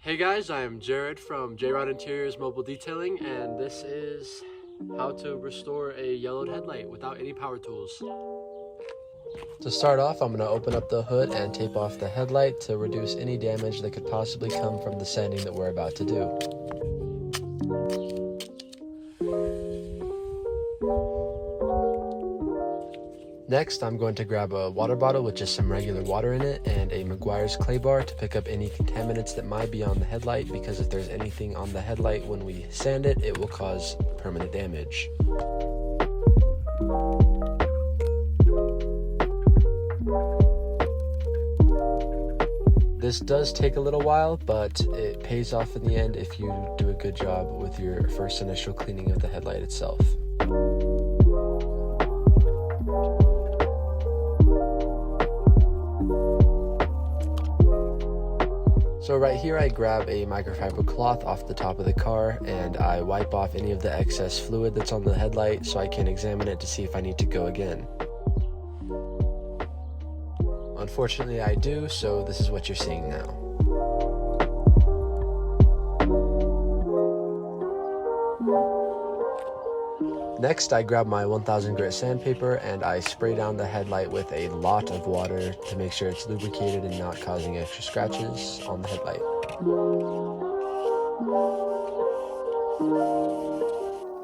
Hey guys, I am Jared from J-Rod Interiors Mobile Detailing, and this is how to restore a yellowed headlight without any power tools. To start off, I'm going to open up the hood and tape off the headlight to reduce any damage that could possibly come from the sanding that we're about to do. Next, I'm going to grab a water bottle with just some regular water in it and a Meguiar's clay bar to pick up any contaminants that might be on the headlight, because if there's anything on the headlight when we sand it, it will cause permanent damage. This does take a little while, but it pays off in the end if you do a good job with your first initial cleaning of the headlight itself. So right here I grab a microfiber cloth off the top of the car and I wipe off any of the excess fluid that's on the headlight so I can examine it to see if I need to go again. Unfortunately I do, so this is what you're seeing now. Next, I grab my 1000 grit sandpaper and I spray down the headlight with a lot of water to make sure it's lubricated and not causing extra scratches on the headlight.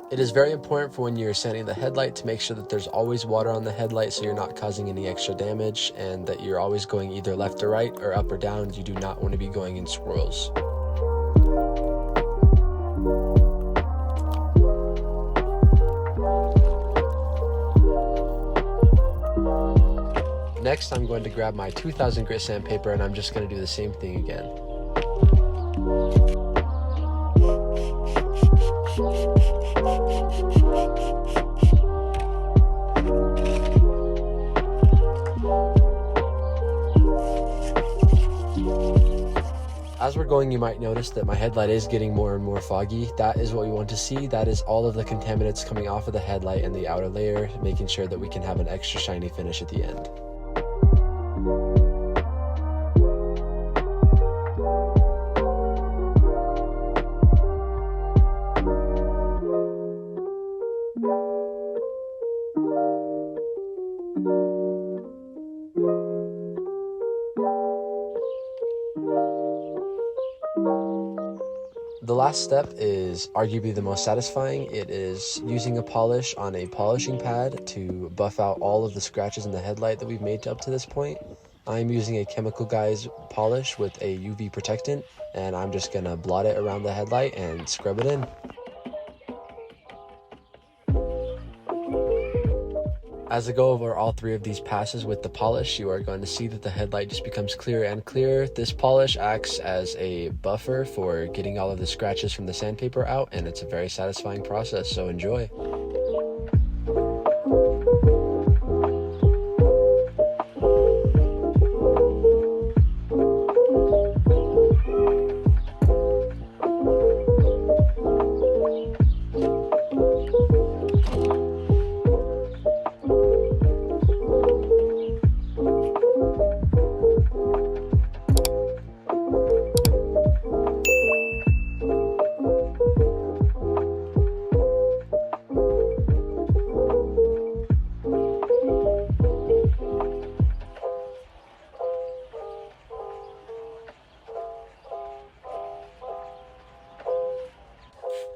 It is very important for when you're sanding the headlight to make sure that there's always water on the headlight so you're not causing any extra damage, and that you're always going either left or right or up or down. You do not want to be going in swirls. Next, I'm going to grab my 2000 grit sandpaper and I'm just going to do the same thing again. As we're going, you might notice that my headlight is getting more and more foggy. That is what we want to see. That is all of the contaminants coming off of the headlight and the outer layer, making sure that we can have an extra shiny finish at the end. The last step is arguably the most satisfying. It is using a polish on a polishing pad to buff out all of the scratches in the headlight that we've made up to this point. I'm using a Chemical Guys polish with a UV protectant, and I'm just gonna blot it around the headlight and scrub it in. As I go over all three of these passes with the polish, you are going to see that the headlight just becomes clearer and clearer. This polish acts as a buffer for getting all of the scratches from the sandpaper out, and it's a very satisfying process, so enjoy.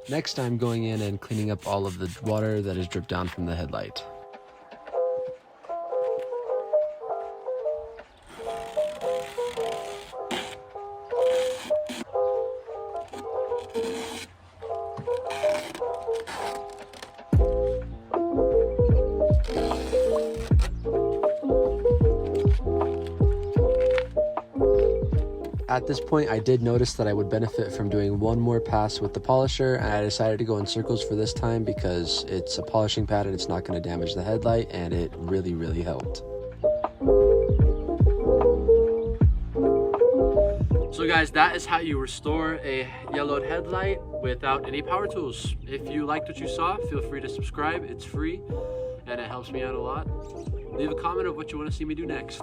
Next, I'm going in and cleaning up all of the water that has dripped down from the headlight. At this point, I did notice that I would benefit from doing one more pass with the polisher, and I decided to go in circles for this time because it's a polishing pad and it's not going to damage the headlight, and it really helped. So guys, that is how you restore a yellowed headlight without any power tools. If you liked what you saw, feel free to subscribe. It's free and it helps me out a lot. Leave a comment of what you want to see me do next.